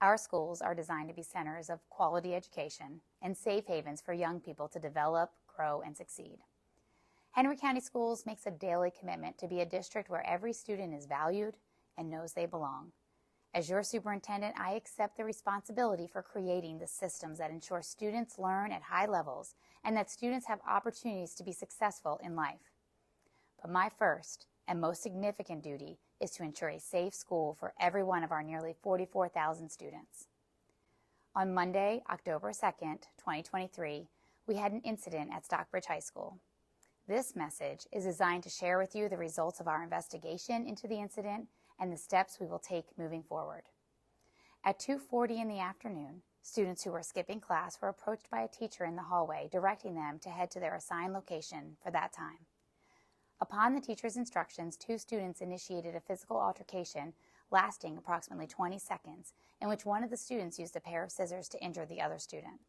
Our schools are designed to be centers of quality education and safe havens for young people to develop, grow, and succeed. Henry County Schools makes a daily commitment to be a district where every student is valued and knows they belong. As your superintendent, I accept the responsibility for creating the systems that ensure students learn at high levels and that students have opportunities to be successful in life. But my first and most significant duty is to ensure a safe school for every one of our nearly 44,000 students. On Monday, October 2nd, 2023, we had an incident at Stockbridge High School. This message is designed to share with you the results of our investigation into the incident and the steps we will take moving forward. At 2:40 in the afternoon, students who were skipping class were approached by a teacher in the hallway directing them to head to their assigned location for that time. Upon the teacher's instructions, two students initiated a physical altercation lasting approximately 20 seconds, in which one of the students used a pair of scissors to injure the other student.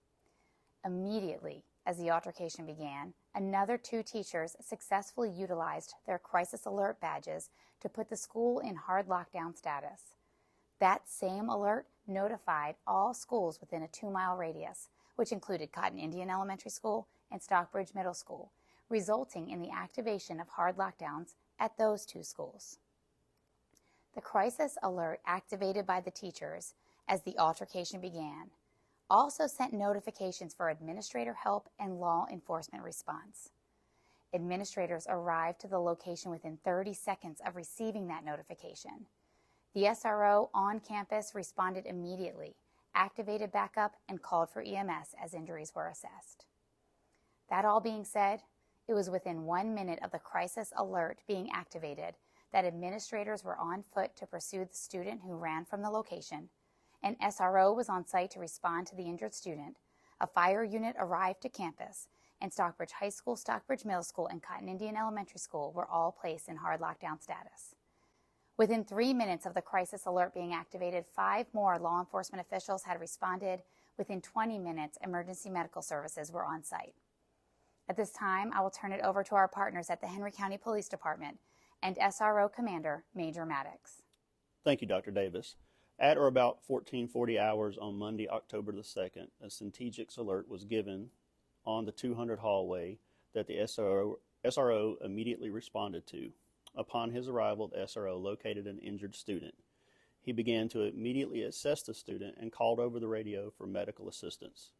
Immediately, as the altercation began, another two teachers successfully utilized their crisis alert badges to put the school in hard lockdown status. That same alert notified all schools within a 2-mile radius, which included Cotton Indian Elementary School and Stockbridge Middle School, resulting in the activation of hard lockdowns at those two schools. The crisis alert activated by the teachers as the altercation began also sent notifications for administrator help and law enforcement response. Administrators arrived to the location within 30 seconds of receiving that notification. The SRO on campus responded immediately, activated backup, and called for EMS as injuries were assessed. That all being said, it was within 1 minute of the crisis alert being activated that administrators were on foot to pursue the student who ran from the location. An SRO was on site to respond to the injured student. A fire unit arrived to campus, and Stockbridge High School, Stockbridge Middle School, and Cotton Indian Elementary School were all placed in hard lockdown status. Within 3 minutes of the crisis alert being activated, 5 more law enforcement officials had responded. Within 20 minutes, emergency medical services were on site. At this time, I will turn it over to our partners at the Henry County Police Department and SRO Commander Major Maddox. Thank you, Dr. Davis. At or about 1440 hours on Monday, October the 2nd, a Centegix alert was given on the 200 hallway that the SRO immediately responded to. Upon his arrival, the SRO located an injured student. He began to immediately assess the student and called over the radio for medical assistance.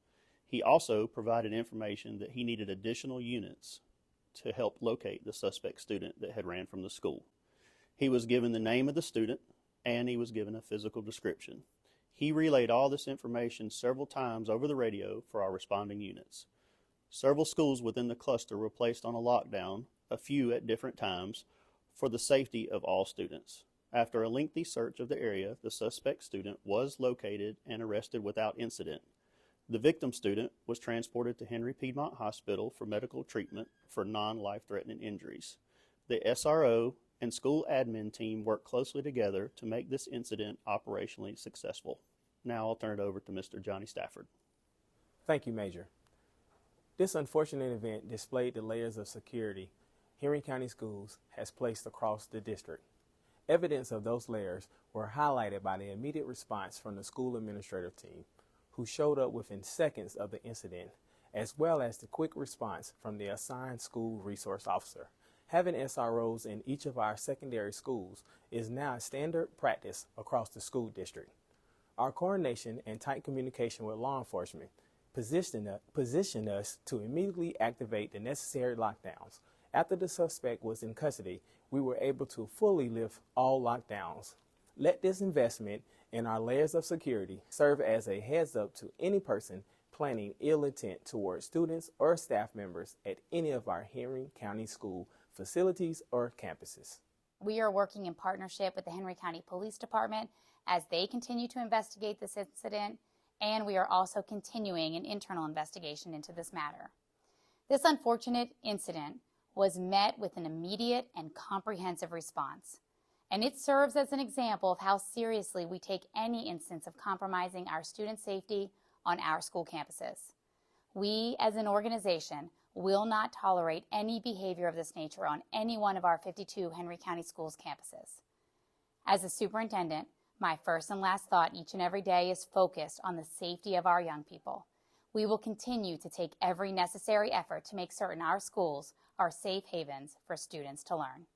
He also provided information that he needed additional units to help locate the suspect student that had ran from the school. He was given the name of the student, and he was given a physical description. He relayed all this information several times over the radio for our responding units. Several schools within the cluster were placed on a lockdown, a few at different times, for the safety of all students. After a lengthy search of the area, the suspect student was located and arrested without incident. The victim student was transported to Henry Piedmont Hospital for medical treatment for non-life-threatening injuries. The SRO and school admin team worked closely together to make this incident operationally successful. Now I'll turn it over to Mr. Johnnie Stafford. Thank you, Major. This unfortunate event displayed the layers of security Henry County Schools has placed across the district. Evidence of those layers were highlighted by the immediate response from the school administrative team, who showed up within seconds of the incident, as well as the quick response from the assigned school resource officer. Having SROs in each of our secondary schools is now a standard practice across the school district. Our coordination and tight communication with law enforcement positioned us to immediately activate the necessary lockdowns. After the suspect was in custody, we were able to fully lift all lockdowns. Let this investment in our layers of security serve as a heads up to any person planning ill intent towards students or staff members at any of our Henry County School facilities or campuses. We are working in partnership with the Henry County Police Department as they continue to investigate this incident, and we are also continuing an internal investigation into this matter. This unfortunate incident was met with an immediate and comprehensive response, and it serves as an example of how seriously we take any instance of compromising our student safety on our school campuses. We, as an organization, will not tolerate any behavior of this nature on any one of our 52 Henry County Schools campuses. As a superintendent, My first and last thought each and every day is focused on the safety of our young people. We will continue to take every necessary effort to make certain our schools are safe havens for students to learn.